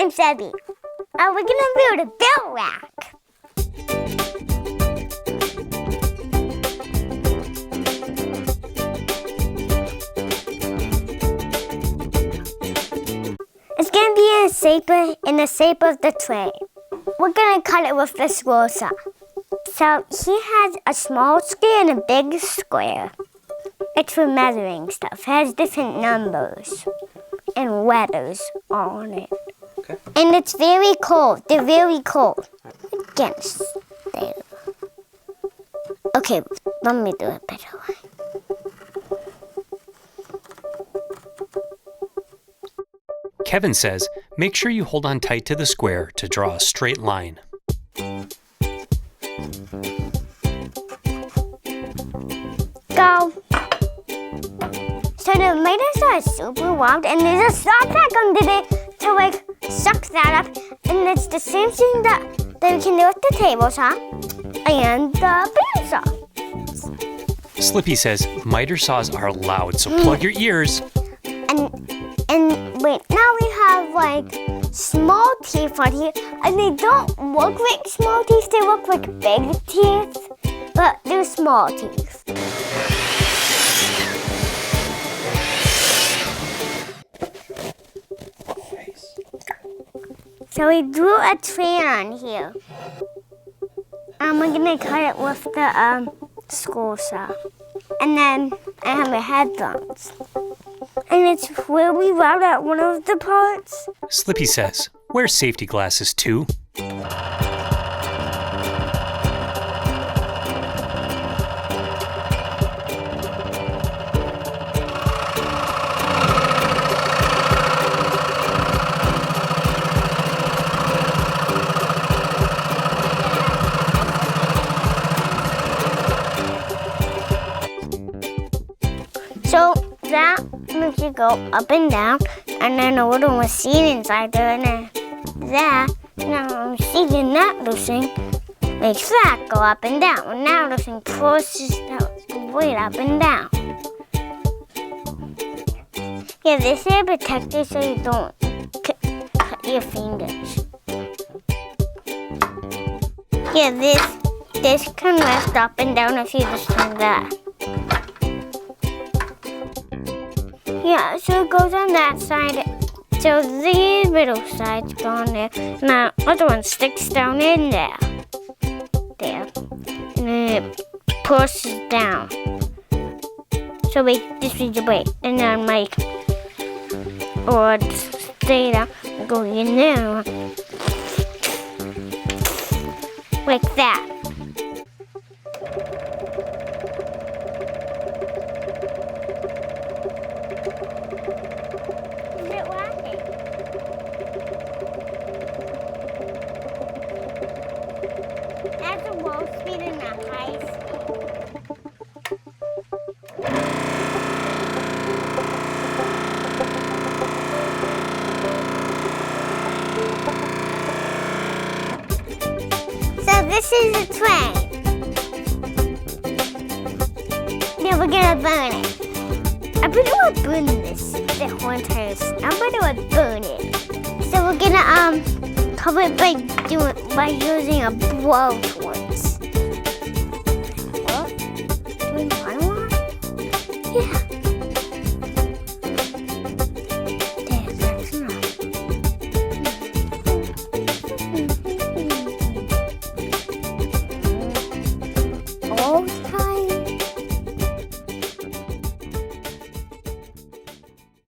I'm Sebby. We're gonna build a belt rack. It's gonna be in the shape of the tray. We're gonna cut it with the scroll saw. So he has a small square and a big square. It's for measuring stuff. It has different numbers and letters on it. Okay. And it's very cold. They're very cold. Against there. Okay, let me do a better one. Kevin says, make sure you hold on tight to the square to draw a straight line. Go. So the tomatoes are super wild, and there's a saw pack under there to suck that up. And it's the same thing that we can do with the table saw and the bandsaw. Slippy says miter saws are loud, so plug your ears. And wait, now we have small teeth on here, and they don't look like small teeth, they look like big teeth, but they're small teeth. So we drew a tree on here. We're gonna cut it with the scroll saw. And then I have my headphones. And it's where we route out one of the parts. Slippy says, wear safety glasses too. So that makes you go up and down, and then a little machine inside there, and then that, now receiving that loosening makes that go up and down. And now loosening pushes that weight up and down. Yeah, this is a protector so you don't cut your fingers. Yeah, this can lift up and down if you just do that. Yeah, so it goes on that side. So these middle sides go on there. And the other one sticks down in there. There. And then it pushes down. So we just read the weight. And then or stay down and go in there. Like that. That's the low speed and the high speed. So this is the train. Yeah, we're gonna burn it. I bet I would burn the whole entire I bet I would burn it. So we're gonna cover it by using a blow tool.